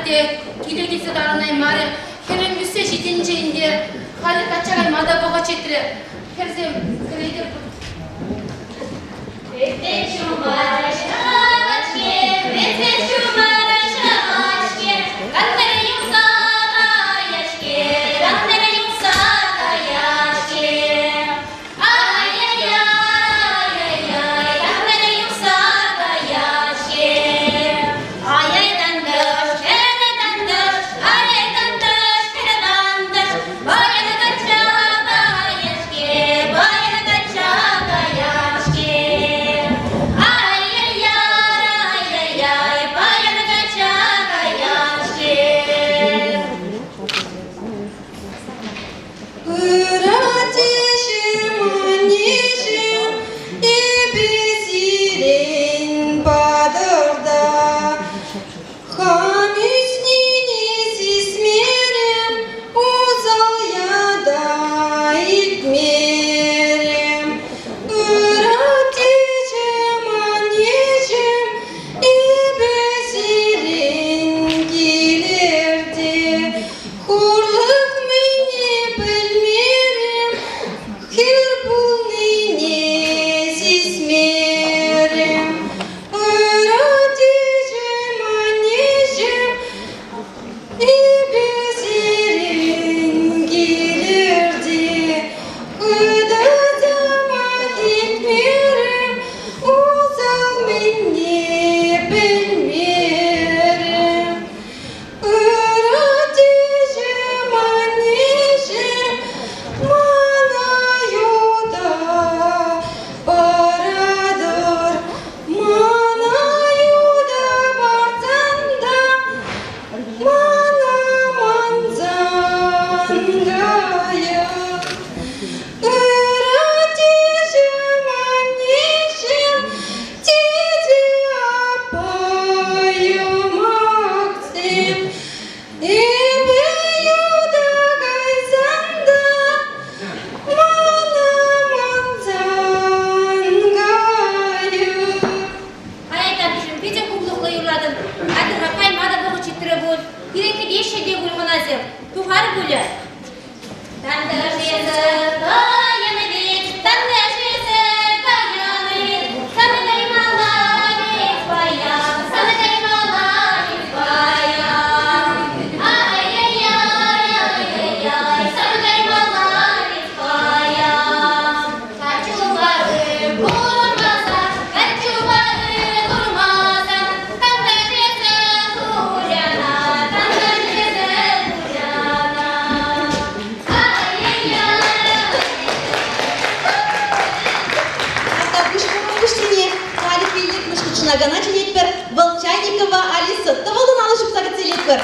de gidegisi darınay mari kerem üsse jidinceğinde hali kaçaray mada boğa çetire kerzem kreyde Vete şumara şamaşke, vete şumara şamaşke, kantere yumsada yaşke, kantere yumsada yaşke. Ay ay ay ay ay, kantere yumsada yaşke. Ay ay dandaş, kere dandaş, ay ay dandaş, kere dandaş. Bayana kaçada yaşke, bayana kaçada yaşke. Волчанникова Алиса, тавалын алышып сагыцелет бір.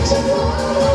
Ciao,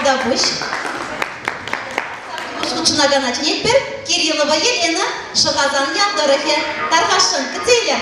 правда буш. Учунагана Чнетбер, Кириллова Елена, Шагазан Ялдорохе, Тархашин Кацеля.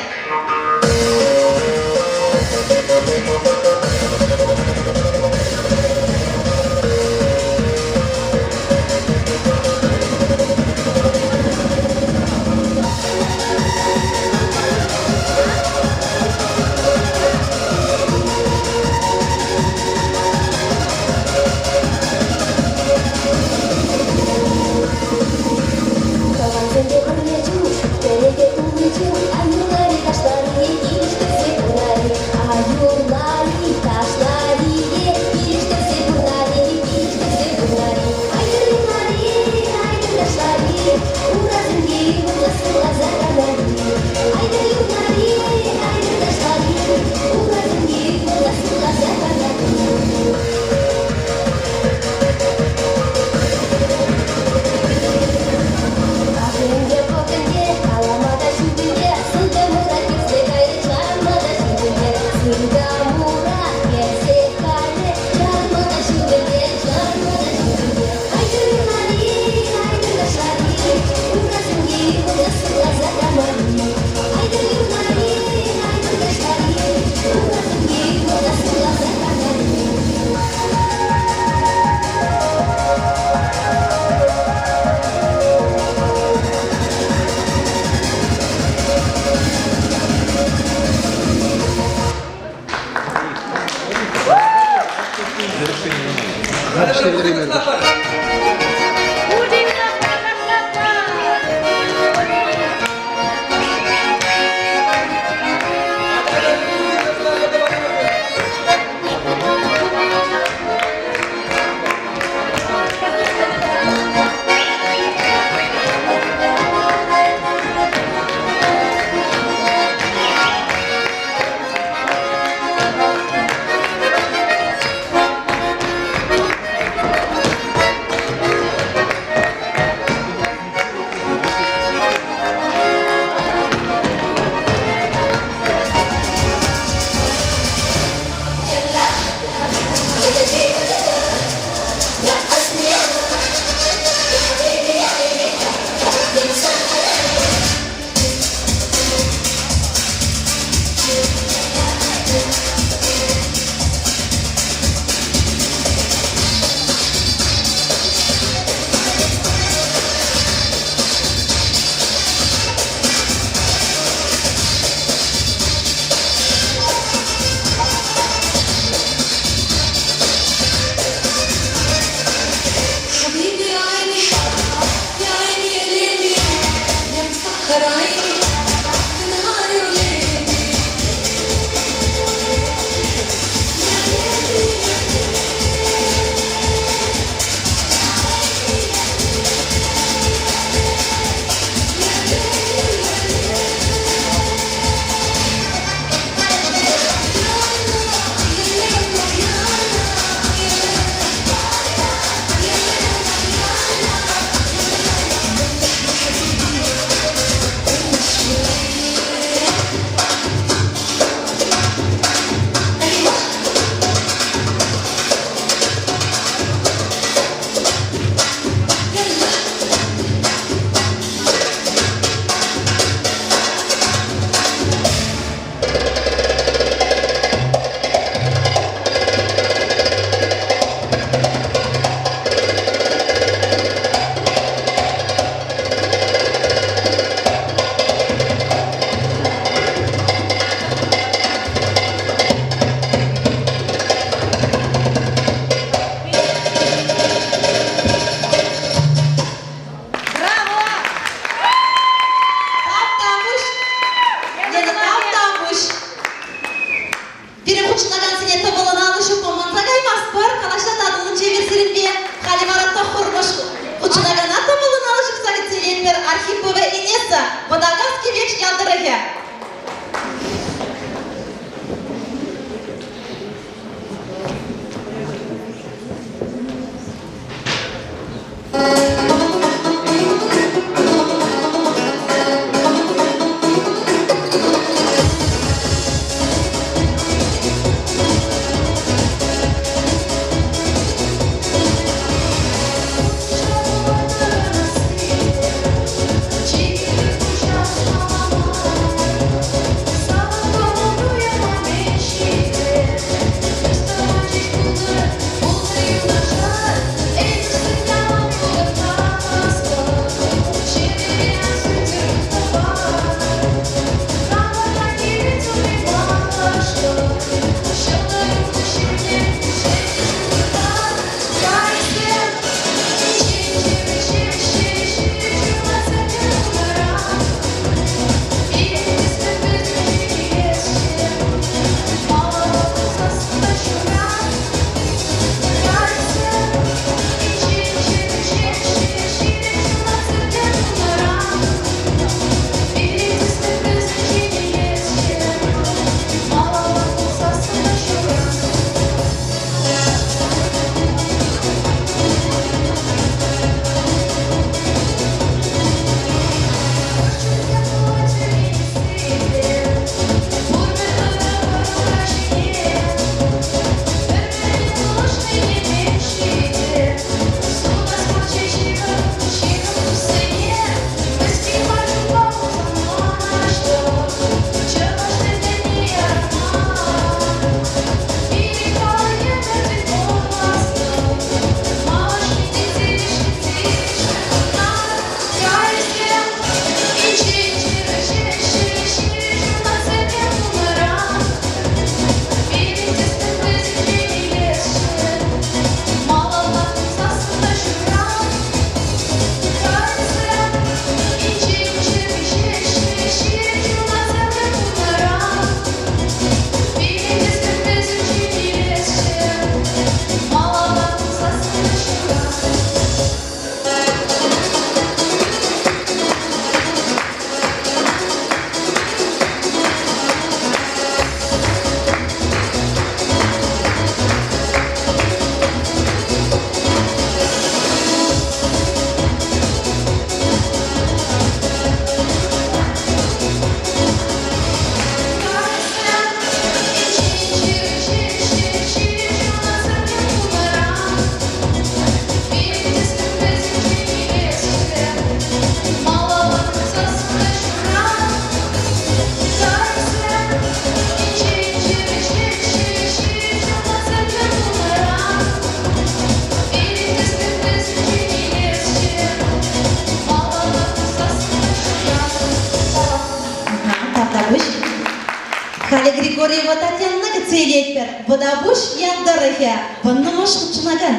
Григорьева Татьяна Гцелетпер, Бодабуш Ялдарахе, Ваннамаш Хучнаган.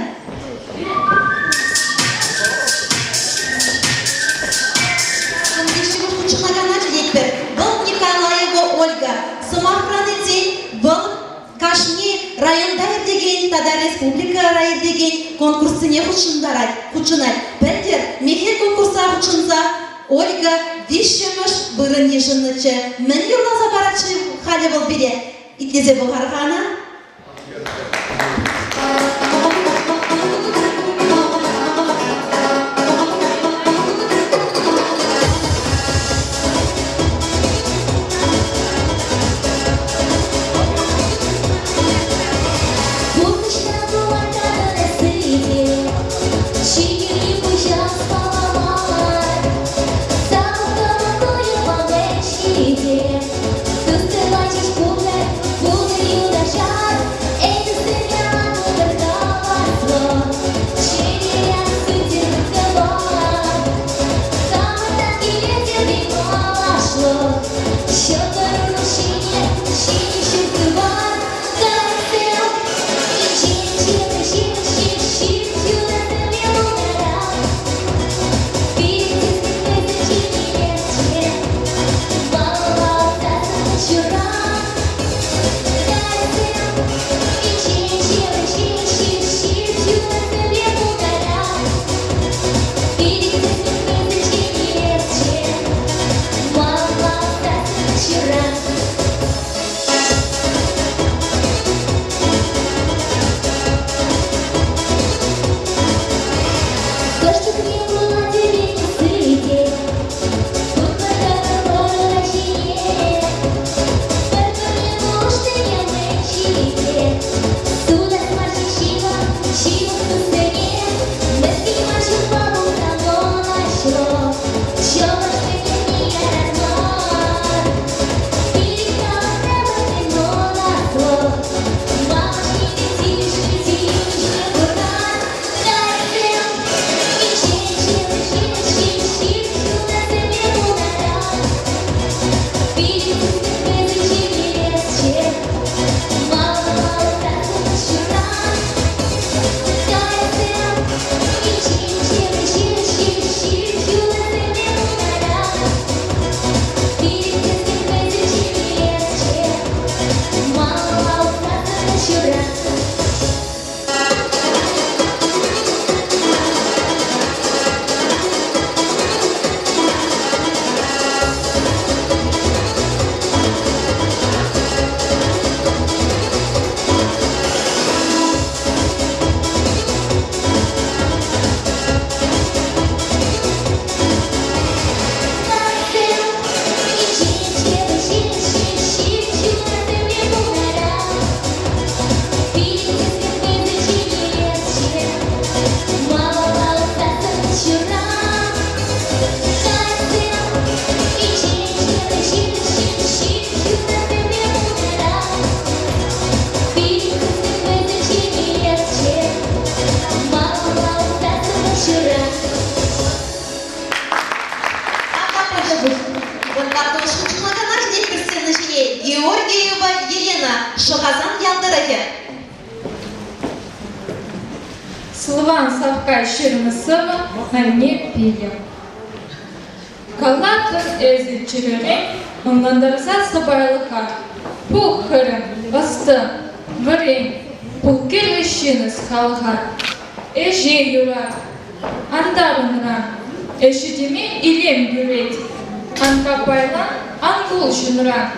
Был Николаева Ольга, Самохраны день, был Кашни районда ердеген, тада республика райондеген конкурсыне хучынай. Бәлдер, мехер конкурса хучынса, Ольга вишемыш бұрын ежынычы. Мен юрласа барачы халі бұл бере. Итлезе бұл қарғана. Георгиева Елена, Шохазан Ялдарахе. Слован Савка Ширмасова, Анне Пиля. Калатын эзил чирere, онландарса собайлыка. Пух хырым, басты, вырым, пулкер вещиныз халға. Эже юра, андарынра, эшедеме илем юрет. Анкапайла, ангул жынра,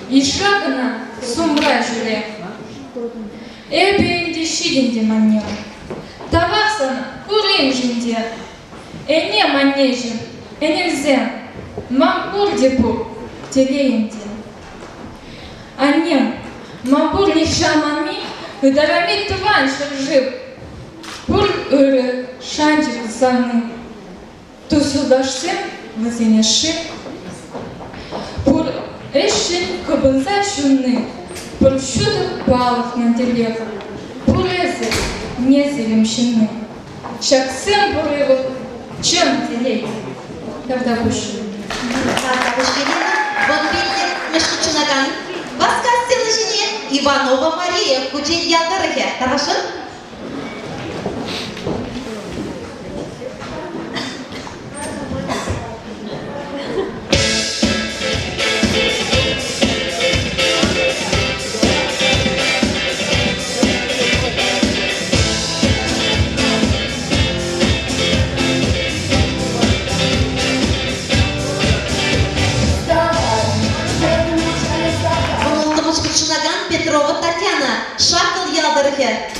ишрагына сумра жүре. Эбенде шиденде маннем. Тавасана, курим жинде. Эне маннежим, энельзем, мампур депу, телеенде. Аннем, мампур нишаманми, ыдарамит тыван шыржып. Пур ыры шанчик заны. Тусылдашсем, вызенеши. Пур эшин кыбынса шунны. Пур шудық балық нантелева. Пур эзі незелем шынны. Шаксем пурывы чым телейді. Тогда выше. Вот видите, между чинаган. Вас Иванова Мария Хучен Яндарыхе. Тарашын? Шунаган Петрова Татьяна, Шакал Ялдарыхе.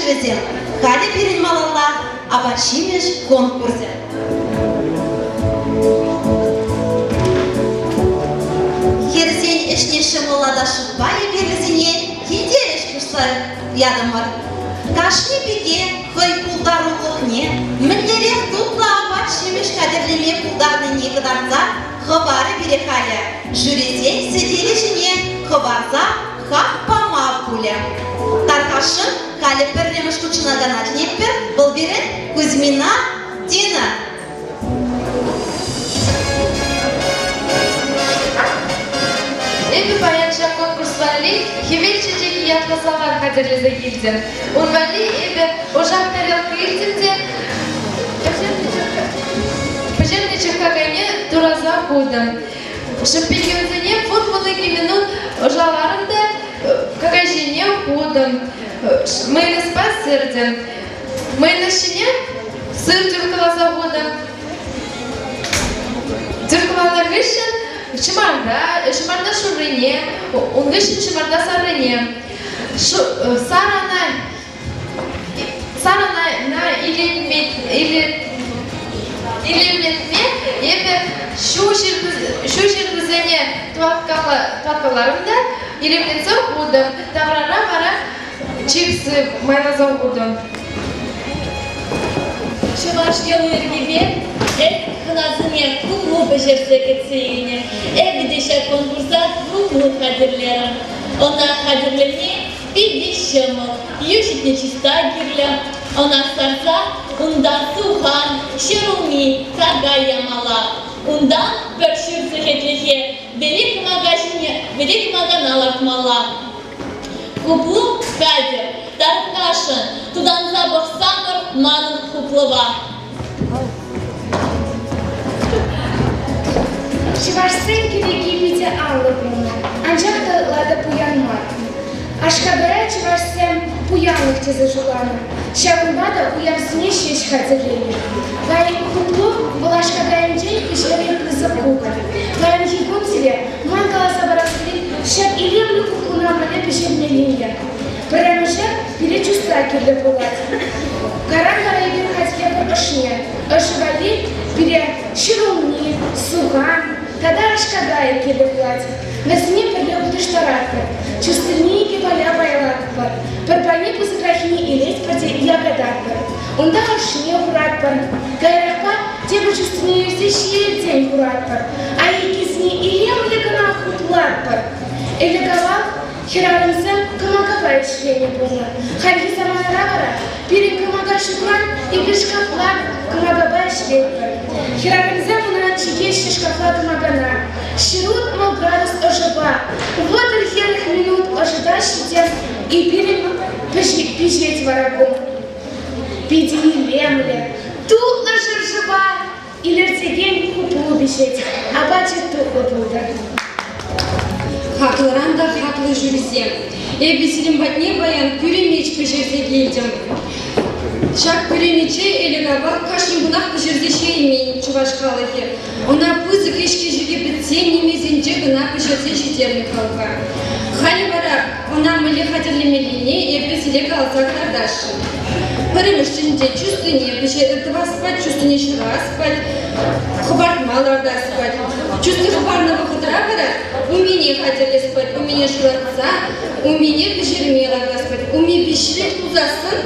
везем. Хали перед малала, а бачимеш конкурсе. Херсень эшнеше молада шутбая березине, киделеш кушса ядымыр. Кашни биге, хой пулдару лохне, мінлерек тутла бачимеш кадерлеме пулдарны негідарца, хабары бере халя. Жүрезен седелешіне хабарца хак пама куля. Тархашын хали перлемеш кучына ганат неппер, был берет Кузьмина Дина. Эбі баянша конкурс вали, хевельчечек ятқасалар қадірлізі келдім. Он вали эбі ожақ тарелка елдімде, пожарничек кагайне тураза будым. Шампиньонзене футболы кеменун ожаларында кагайжене будым. Майонез пасырдым. Майонезшіне сыр түркаласа будым. Түркалана ғышын Шымарда шурыне, унгышын шымарда сарыне. Сарана илемлетме, ебі шу жүргізіне туаткаларымда илемлетсе будым. Таврара бара чипсы майонеза будым. Шывашке уйргебе, хыназыне кумлу бежерсе кетсейіне, деше конкурса кумлу қадірлерім. Она қадірлеріне биді шымыл, юшітне чиста кирлі. Она сарса, ундан сухан, шыруми, тага ямала. Ундан бір шүрсі хетліхе, берек маган алартмала. Куплу қадір, тарқашын, тудан забық самыр манын куплыва. Чевашсен кереги бите аллы бұны, анчақ талада пуянмар. Ашқабыра чевашсен пуянлық тезі жыланы, шағынбада уярсыне шеш қадірлені. Лайын куплу бұл ашқабайымжен кешерен қызып куға. Лайын хигун сіле, ман қаласа барасылы, шак илемлі куплуна мәне пешернеленге. Бірамыша біле чувства келі болады. Каран қарайбен қатке бір ұшне, ұшывали біле шыруни, суған, тогда ашқабайы келі болады. Мәсіне бірлі бұды штаратпыр, чувствельнейке поля байлатпыр, пірпане пызытрахіне елес бірде ягадатпыр. Онда ұшне құратпыр, қайраққа тебі чувствельнейсе шиелден құратпыр, а екесіне илемлі гына құтылатпыр. Элегавал хирарымсы кымагабай ішлене болы. Хальги заманара бара, перен кымага шықлан, ебі шкафлар кымагабай ішлене. Хирарымсы мұна чигеші шкафла кымагана. Ширут мол градус ожыба. Водыр херых минут ожида шитен и перен пижеть варагу. Пиди лемле, тутлы жыржыба, илертеген купу бешет, а бачет тутлы булдар. Хаклыранда хаклы жүрсе. Эбисілім батне баян күремеч пешерсе келдім. Шак күремече элегава кашын бұнақ пешерсе шеймейін чувашқалығы. Она пызы кешке жүге бітсе немезенже гына пешерсе жетерлі қалға. Хали бара, она мөлі қадірлемеліне эбисіле қалса қардашы. Пырымышчынде чувствіне пешердіва спать, чувствіне шыра спать, хабартмаларда спать. Чувствы хабарного худра бара, умение хотели спать, умение шылатса, умение пешермеларда спать, умение пешерет узасын,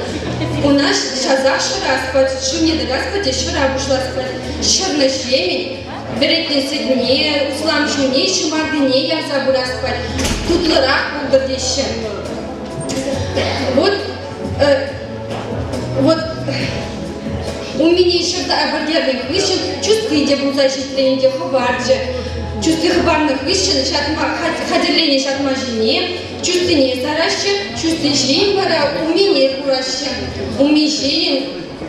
у нас шазах шыра спать, шумнедіға спать, шыра бушла спать, шырны шемень, беретнесі дне, услам шуне, шымардыне ярса бура спать, тутлырақ бұлдырдеші. Вот, умение шырда абардерных вышен, чувствы иде бузащитленде хабарджи, чувствы хабарных вышен, хадерление шатма жене, чувствы не саращи, чувствы жрень бара, умение куращи, умение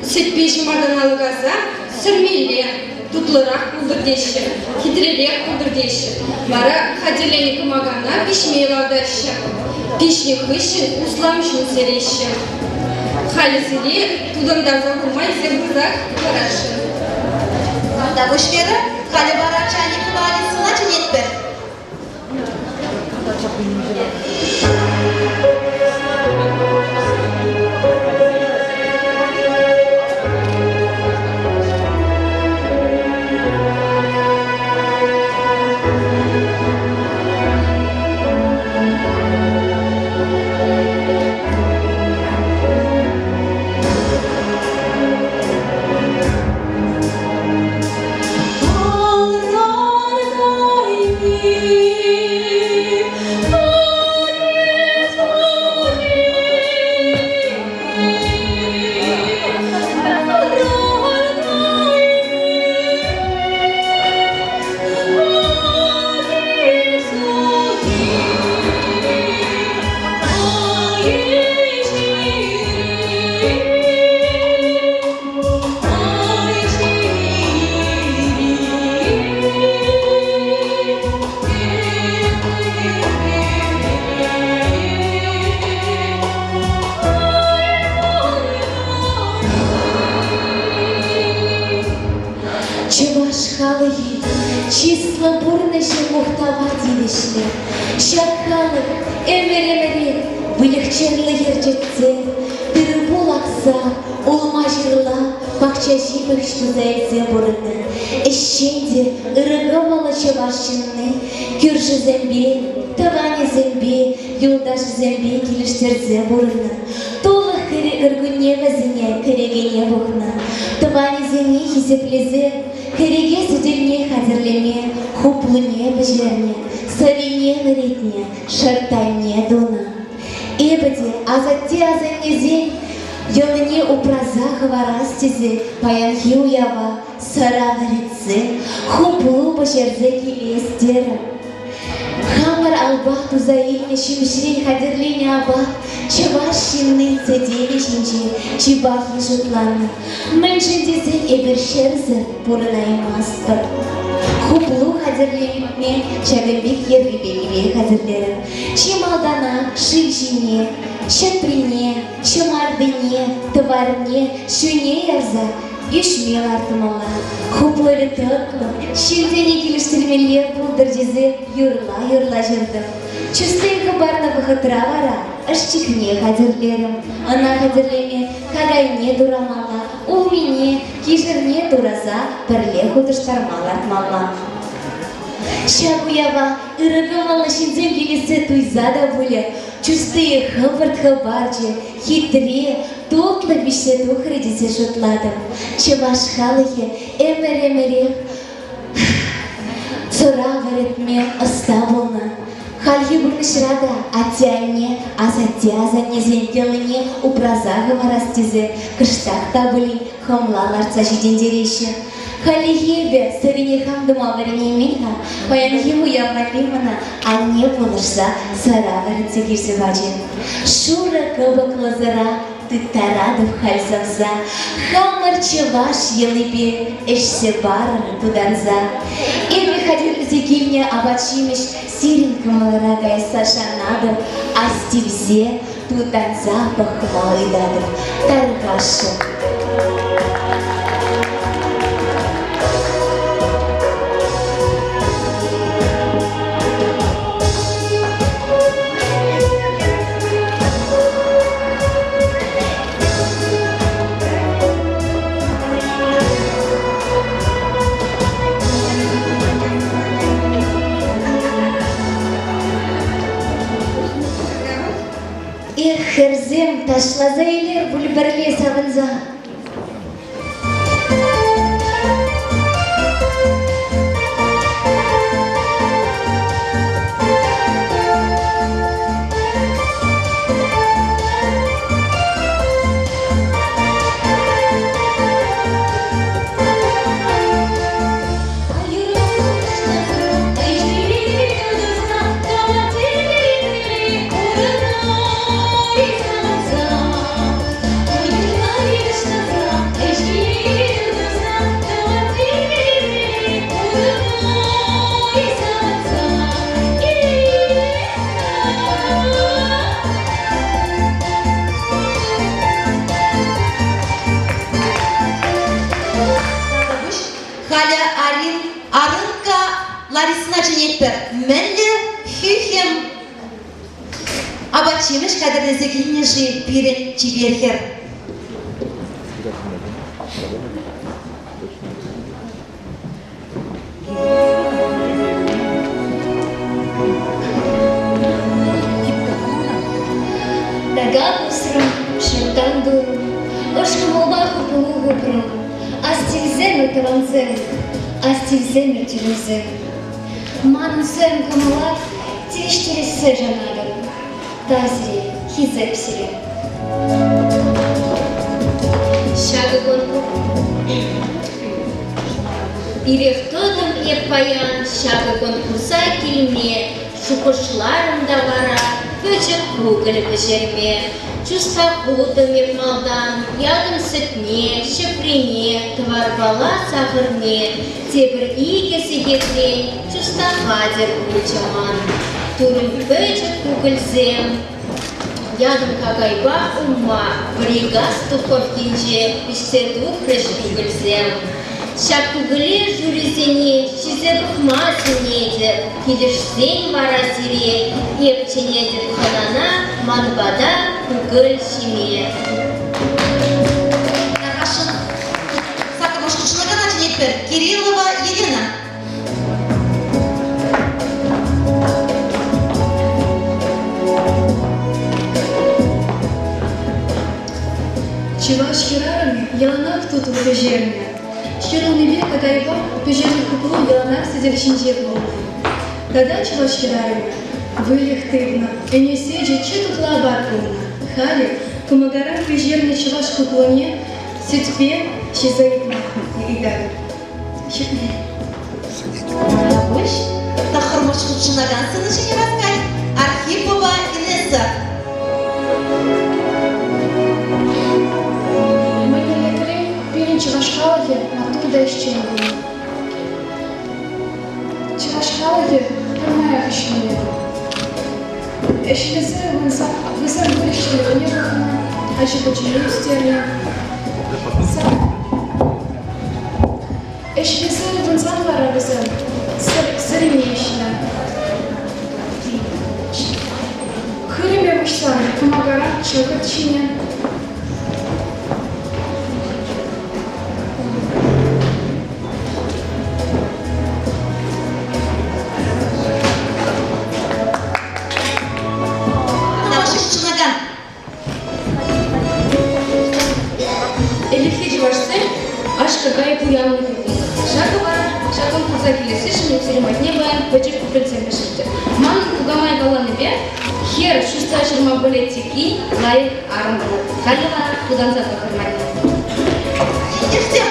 сетпейші марданалы газа, сырмеле, тутлырақ бұлдырдеші, хитререк бұлдырдеші, бара хадерление кымагана пешмейлардаші, пешне вышен, усламшын сереші. Халисине туданда забылмай зебузак қарашы. Да бұшвері, қали бара чайны куалисына чөнетпір. Чувашкалыги, числа бурныше мухтава дивишне. Шаккалык, эмеремере, вылегчерлы ержетсе, тыры булакса, улма жырла, бакча жимых штузайзе бурны. Эшшенде, ырыгымалы чувашчынны, күржі зембе, таване зембе, юлдашы зембе келіштерзе бурны. Толық кері үргүнне вазыне, керегене бұқны. Таване земе хизеплезе, кереге сүділне хазірлеме, хуплыне бөжерне, сарине віретне, шартайне дуна. Эбіде, азатте азаннезен, еліне упраза хварастезе, паянхи уява, сара віретсе, хуплу бөжерзе келестері. Хамар алба тузаильне шимшрей хадерлене аба, чавашинный цедевичнче, чебахи жутланы. Мэншендезен эбершерзер пурынаймастыр. Хуплу хадерленме чагымбек ергебегебе хадерлерін. Чемалдана, шивжине, чатрине, чемардыне, товарне, шуне ярза, Ишмел артымала, хуплылы тықлы, шелдене келіштірмелер бұлдыр дезе юрла жүрдім. Чүстейкі барна бұхытыра вара, ашчикне хадірлерім. Ана хадірлеме кадайне дурамала, у мене кежірне дураза бірле худыштармал артмала. Шагуява, ырыгымалы шендем келесі туйза да бұлі, чүстейі хыбырт хыбарчы, хитре, тотлы бішсе тухры десе жұтладым. Чувашкалыхе эмеремерех, цора варетме ыста болна. Хальхи бұрнышрада атяйне, азатязане зенделіне упразағы варастезе, кыштақта бұлін хымлаларца жидендереші. Халихебе сырине хамдыма варенеменха, паянхи уявалимана, а не болышса сара варенце кирсе бачен. Шура кыбыклы зыра, ты тарадов хальсамса, хамар чеваш елыбе, эшсе барыр туданза. Эми хадерлізе кивне абачимеш, сирин кымылыра гайса шанадым, а стивзе туданза бахмалы дадым, таргашы. Херзем ташлаза илер бүлбірле савынза. Арынка Ларисына ченетпір, мәлі хүйхем абачемеш кәдірнезе келінеші бірін чеберхер. Дага усрым, шыртан дурым, ошкымылба хупылу хупрым, астилзем ытыланзем, астилзем ертілізем. Манусем кымылап, тирештіресі жанадым, тазире, хизепсире. Шагы конку. Ирехтодым еппаян, шагы конкурса келме, шукышларымда вара, пөчік кругілі пөжерме. Чувства худым епмалдан, ядым сүтне, шыприне, тварбала сағырне, тебір игесі кетрен, чувства хадер улычаман. Турым пөчік кугілзем, ядым кагайба ума, бригас туховкинже, пішсе тухрыш кугілзем. Шапкугли журисене, шизебых масынеде, килишсен вара сире, епченеде ханана, манбада, кугыл шиме. Нарашын. Сакамошкучылыгын ачынетпер. Кириллова Елена. Чуваш херарами, яланак тут в пежерне. Щеруный век, когда его пежерный куплу, яланак сидел шинчевну. Тогда чуваш херарами, вылехтывно, и не сидя, че тут лабатвуна. Хали, кумагарам пежерный чуваш куплоне, сетпе, шизаикна и далее. Хуш. Тахармошкучынаган сынышыне раскай. Архипова Инесса. Чувашхалахе, оттуда еще не было. Чувашхалахе, прямая еще не было. Если вы сами говорите, что его не было, а еще почему стерли. Если вы сами говорите, сыренищно. Хыреме вышсан, помогара, человек чинен. Какая пуянная фигура. Шагом кузаки слышали, церемонь неба, бачек куприцем пишите. Ман кугамай галаныбе, хер шуста шерма болетики, лайк армбу. Халила куданца пахармани. Идите.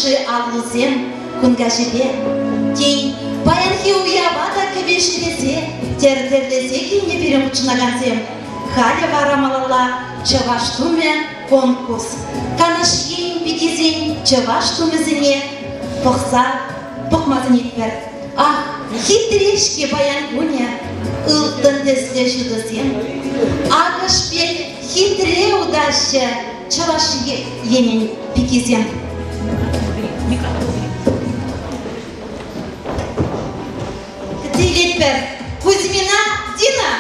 ши аллызем күнгашебе. Тень баянхи уябата кебешедесе, тертерлесе кейне берем учынагансем. Халя варамалала чаваштуме конкурс. Канаш ейн бекезен чаваштумезене пықса пықмазын етпер. Ах, хитрешке баян куне, ылттын тесле жудызем. Агыш бек хитре удашы чаваш енен бекезем. Дилетпер, Кузьмина Дина.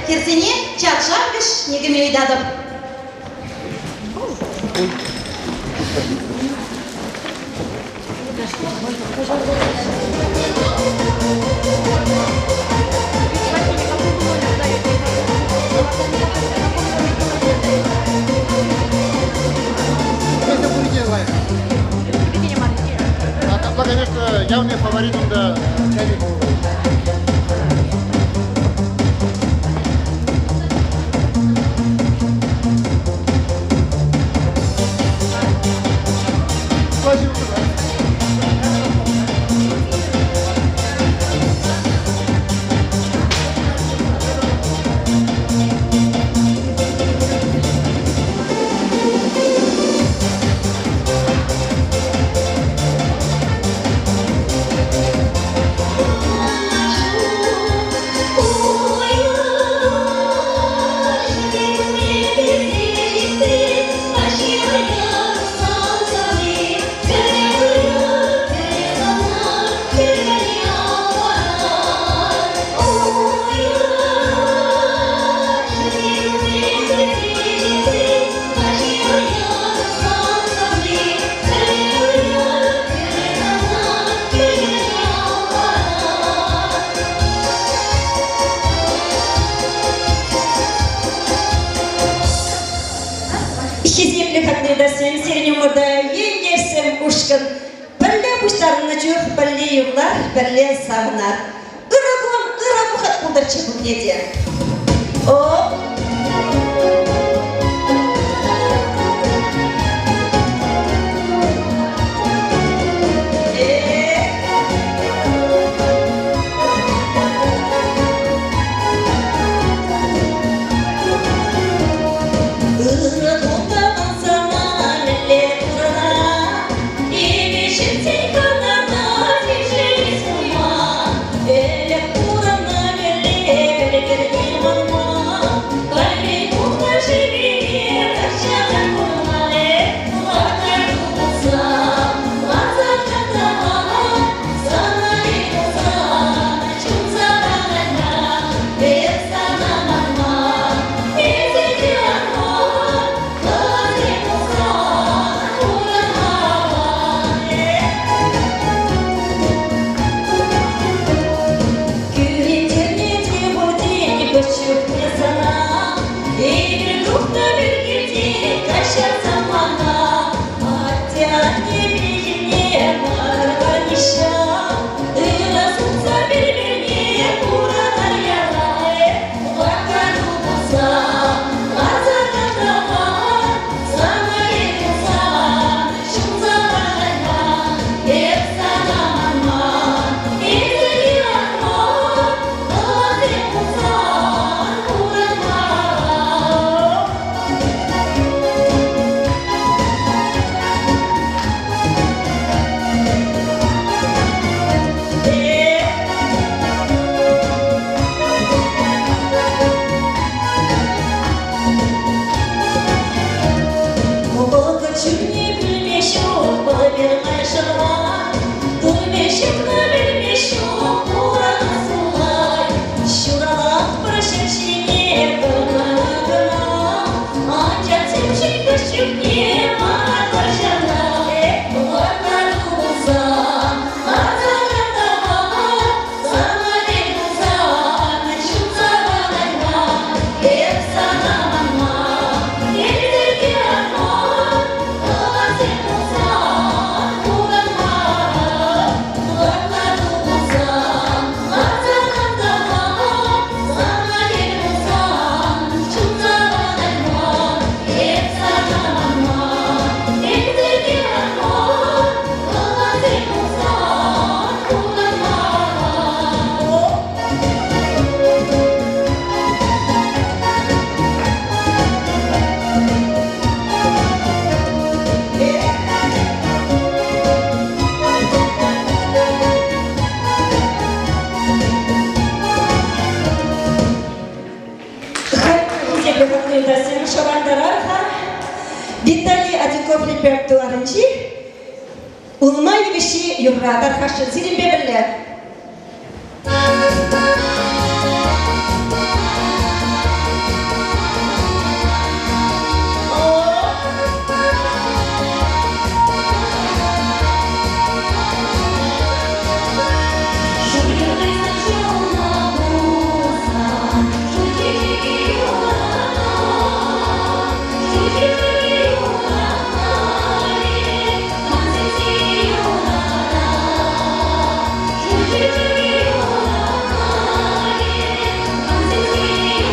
Керсене чатшаргыш негеме уйдадым. Там, конечно, явным фаворитом до Чайникова. Хиземлі хатныдасым, серенемурда еңгерсем ушкын. Пәлле бұштарына жоқ, пәлле юғлар, пәлле сағынар. Ыры бұхат бұлдырчы бұл неде. Виталий Адиков репертуарынчы улма югеши юградар хашын сиринбе бірлер. Thank you.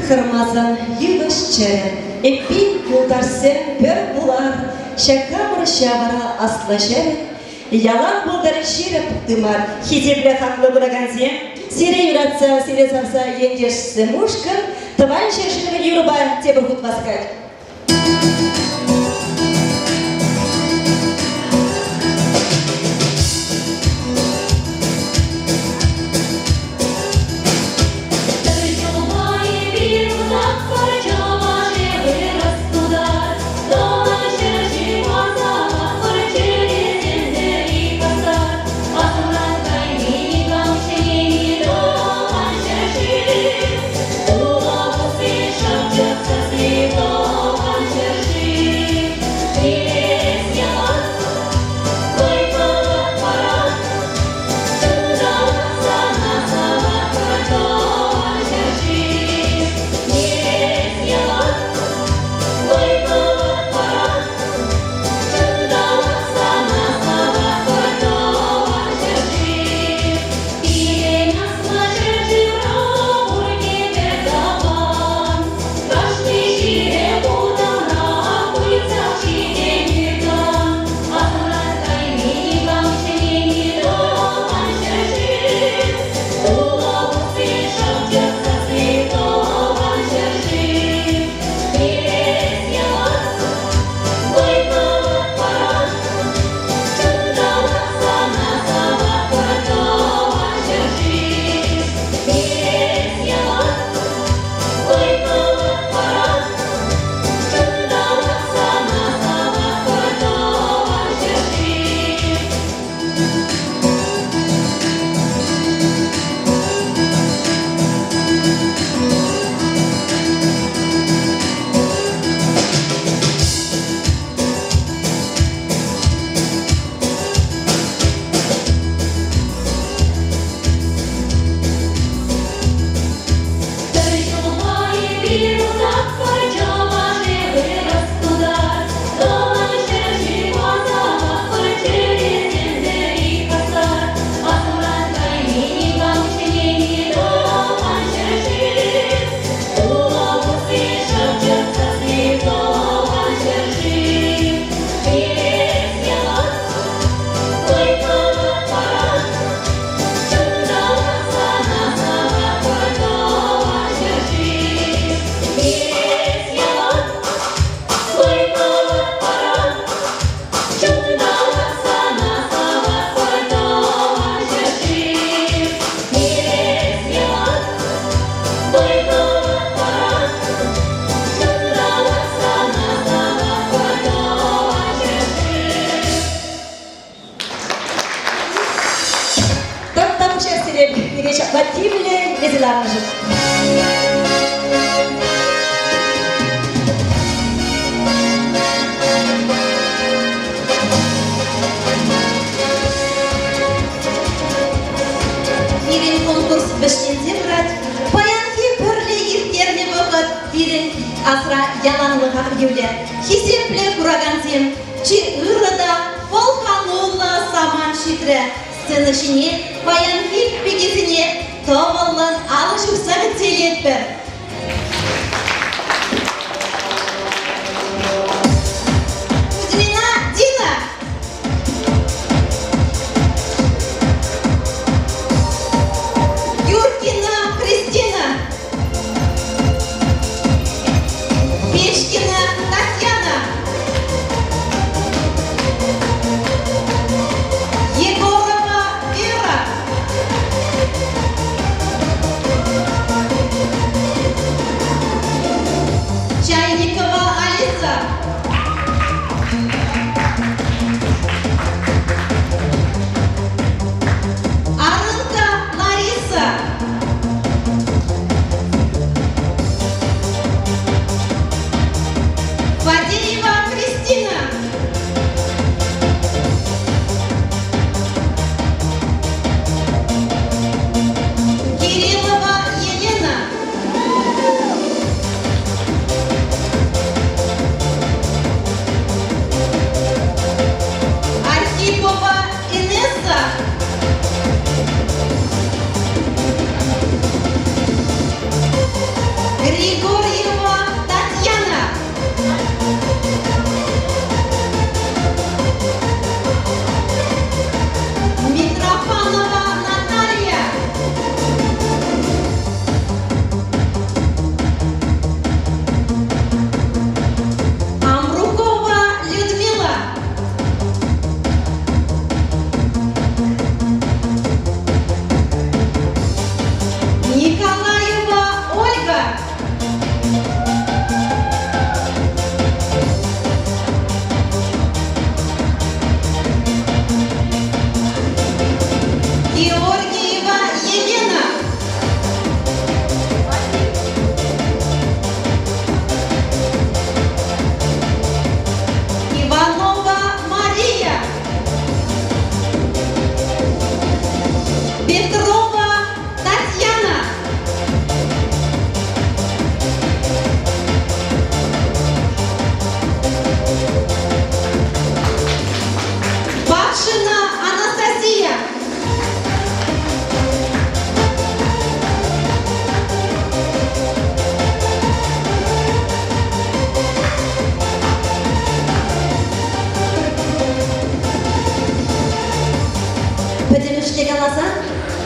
хырмазан юваш черен, эппин кулдарсен пөр булар, шакамыр шавара асла шерен, ялан булдар ширеп тымар, хитепле хаклы бураганзе, сире юратса, сире сарса ендешсе мушкан, тыван шершинве юруба тебір хутваскать. Вативле лезеларжы. Ирин конкурс бішненде брат, паянхи пірлі ертерне бұғыт, ирин асра яланлыға юле, хесепле кураганзем, чи ұрыда волханулы саман шитре, сценышыне паянхи пегезіне томылын алышықса бітселет бір. Кузьмина Дина. Юркина Кристина. Пешкина Татьяна. Егорова Вера.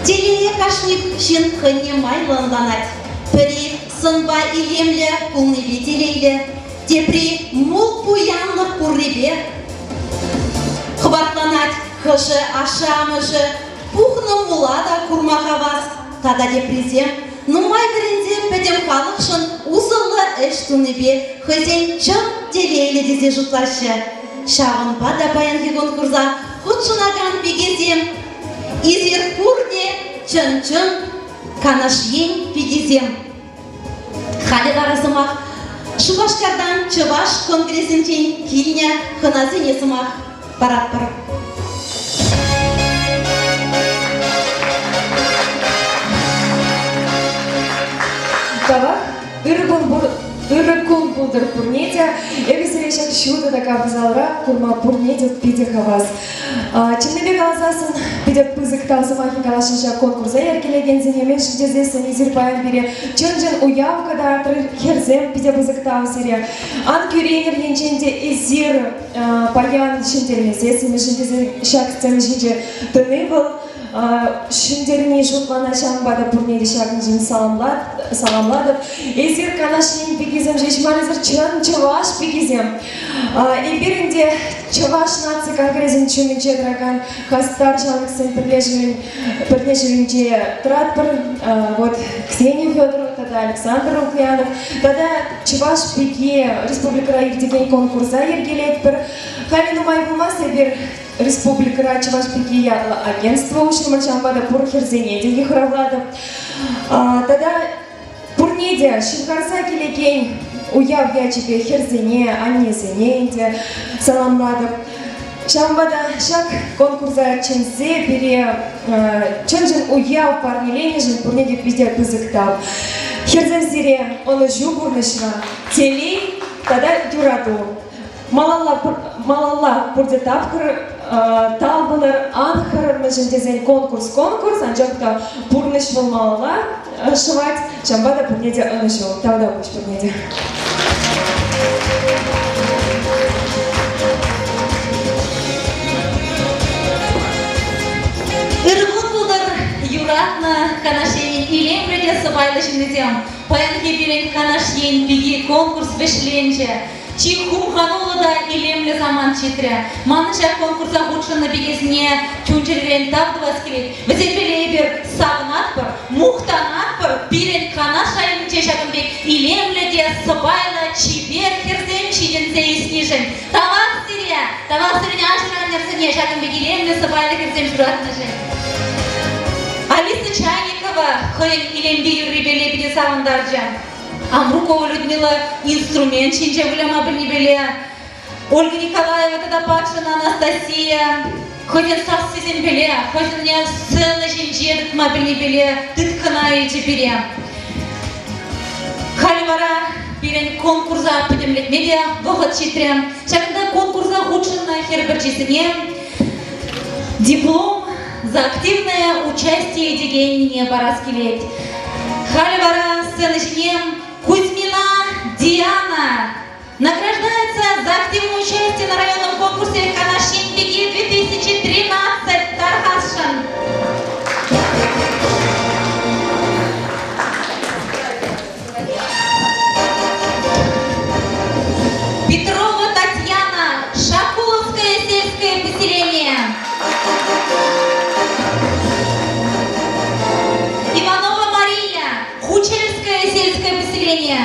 Телея кашник шин хынне майланланать. Пери сынба илемле кулнебе телейле. Тепри мул пуянлы курребе. Хватланать хыжы ашамыжы. Пухны мулада курмахавас. Тада депризем. Нумай бірінде пәдем қалықшын ұзылы әш тунебе. Хызен чым телейле дезе жұтлашы. Шағын бада баянғы конкурса құтшынаган бегезем. Изер курне чын-чын канаш ен бегезем. Халі барасымақ. Шубашкардан Чываш конгрессінчен килне хыназы несымақ. Барат-бар. Кавак, ырыкун булдыр пурнедя, эгесерешек шуды да кабызалра, курма пурнедет пиде хавас. Чыннебек аласасын, пиде пызык талсымахи калашынша конкурса еркелеген зенемен шидезесін изир паян бере, чын-чын уявкада атыр херзем пиде пызык талсыре. Ан кюрейнер енченде изир паян шиндермезесін, шиндезе шакцем жиде тыны был, Шындеріне жұтлана шамбада пұрнеді шағын жын саламладып. Эзір канашын бекезем, жешмарызыр чын чываш бекезем. Эберінде чываш нации конгрессін чүмін чедраган хастар жалықсын бірлежірінде тұрат бір Ксения Федорова, тада Александр Рухлянов, тада чываш беге республика деген конкурса ергелет бір Халину Майбумас ебер республика Чуваш беге агентство ушырман шамбада пұр херзене деге хыравладып. Тада пұрнеде шынқарса келеген уяв ячепе херзене, аннезене де саламладып. Шамбада шак конкурса ченсе бере чынжын уяв парнелене жын пұрнеде пизде пызыктал. Херзенсере оны жу бұрнышына телей тада дюраду. Малалла бұрды тапқыр талбылыр анхырырны жіндезен конкурс, анжақта бұрныш бұл малалла шывать, шамбада пұрнеде ұнышу, тауда бұш пұрнеде. Иргун булдыр юратны канашейн илем реде сыбайлы жіндезем. Паянке берен канашейн биги конкурс бешленче. Чихум ханулыда илемлі заман читре. Маныша конкурса худшыны бегезіне чунчервен тавдывас келет. Візепелейбер сағынатпыр, мухтанатпыр, бірен канаш айынче шағынбек илемлі де сыбайлы чибер херзем чиденсе еснежін. Тавақ сире ажыранерсіне шағынбек илемлі сыбайлы херзем жүратны жын. Алиса Чайникова хыйын илемде юрребеле біде сағындар жан. Амрукова Людмила инструмент чинче вылема білнебеле. Ольга Николаева тада Пакшина Анастасия. Хотен сас сезен беле, хотен не сцена чинче дытма білнебеле, дыткына елче бере. Халивара берен конкурса пөтемлетмеде вғыт читре. Шакында конкурса худшына хербірчесіне диплом за активное участие дегеніне барас келет. Халивара сцена Кузьмина Диана награждается за активное участие на районном конкурсе «Канашин беги 2013» Тархашин. Петрова Татьяна, Шакуловское сельское поселение. Иванова Мария, Хучельское сельское поселение.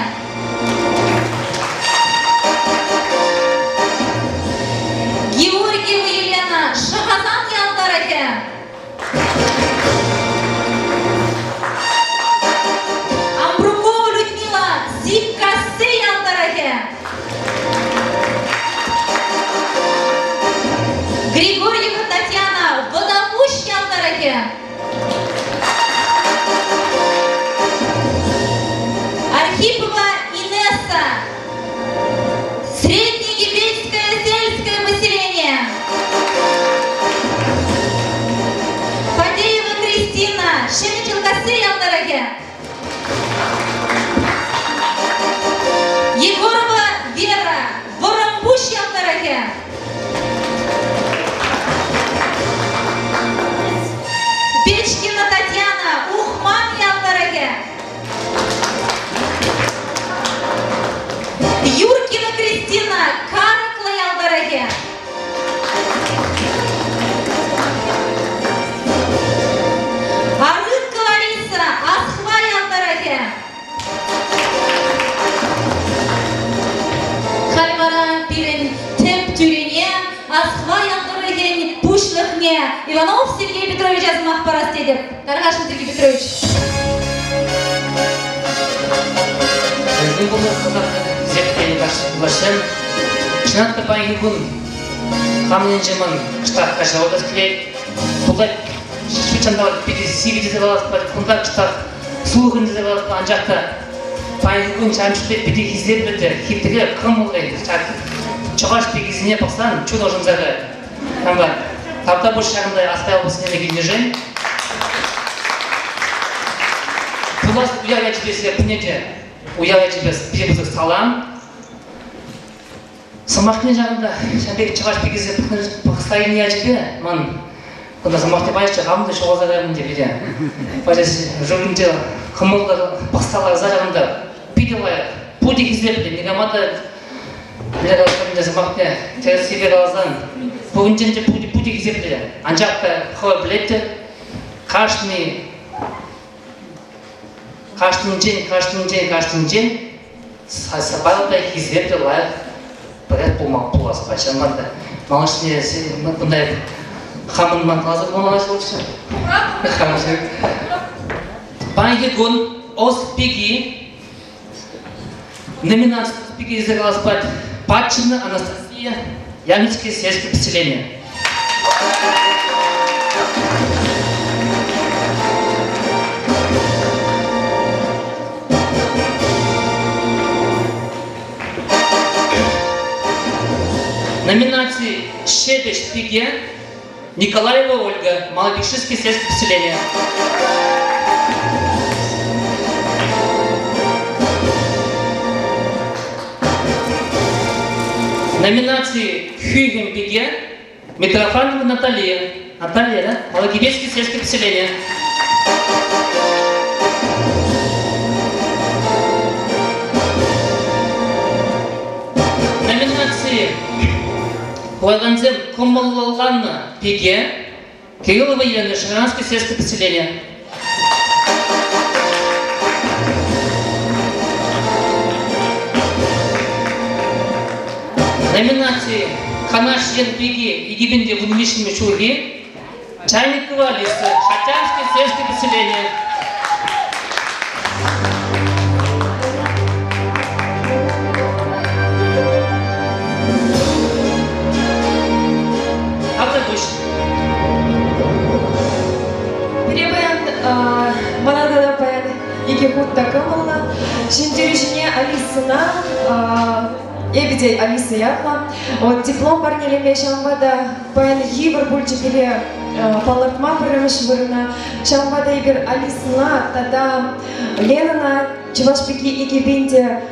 сізге Иванов Сергей Петрович азымақ барасты деп. Тарғашын Сергей Петрович. Мен бұл қазақ зерттеуіне башым. Шынатты байы күн. Қамнен жемін қыштақ қаша одас келек. Бұлдай швичандавар сивиді де баласы бар. Құндар қыштақ суығын де баласы бар. Анжақта байы күн шамшылет біде кездер біді. Хиптігі қым олғайды. Чоғаш бегізіне бақсан, чудо жымзағы. Тамбар, тапта бұл шағындай аспай облысына мекенде жын. Бұлас уяға жібесіге пүнеде, уяға жібес бізі салам. Самақпен жағында, шәндегі чоғаш бегізі бақыстайын не әжібе, ман. Онда самақты байшы ғамды шоғазағаймын деп еді. Байшы жүргінде қымылды бақысталар за жағында биді лайық, бұды кездер біле, негамады Bila kalau semaknya, saya sih alasan, punjen je putih kisah dia. Anjak kau belet, kasni, sebab dah kisah dia lah, berat pumak puas macam mana. Maksudnya sih, mana kamu mana mana solusi? Kamu sih. Banyak gun os pigi, номинация пigi изыгралась под Патчина Анастасия, Яминское сельское поселение. Номинации Шебеш Пиге, Николаева Ольга, Малобекшинское сельское поселение. Номинации Хюген Пиге, Митрофанова Наталья, да? Малогибецкое сельское поселение. Номинации Хуаганзем Комаллана Пиге, Кириллова Елена, Шаранское сельское поселение. Номинации Ханаш Янпиги и Гибенде в Унвишном Чурге, Чайникова Лиса, Шатянское сельское поселение. Манадада баян екі хутта кымылна, шинтеришіне Алисына, Ебедей Алиса Яхла, диплом парнелеме шамбада баян хибір бульчикеле палыртма пырымыш вырына, шамбада ебір Алисына, тада Ленана, Чевашпеки и Гебенде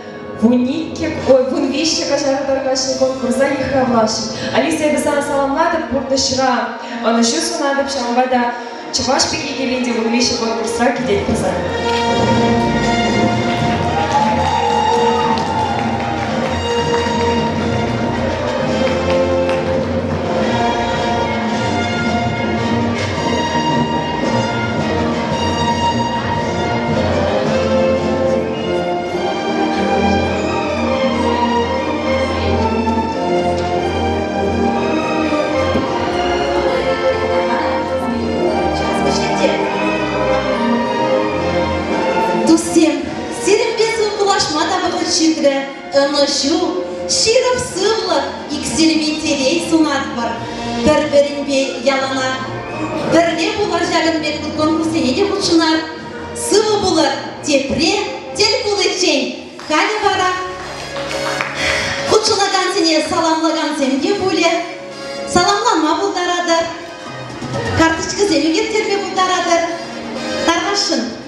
вунвище кажарыдар кашын конкурса ехравлашын. Алиса ебесана саламладып, бурдышыра, оны шу сунадып шамбада Чевашпеки и Гебенде вунвище конкурса кедет пазар. Ынышу, широв сывлы, икселеметелей сунат бар. Бір-бірінбе ялана. Бірле бұлар жағын бекіл конкурсене де бұлшынар. Сывы бұлар, тепре, тел бұлычен. Қане бара? Құтшылаған сене саламлаған семде бөле. Саламланма бұлдарадыр. Карточка земегер терме бұлдарадыр. Тарғашын.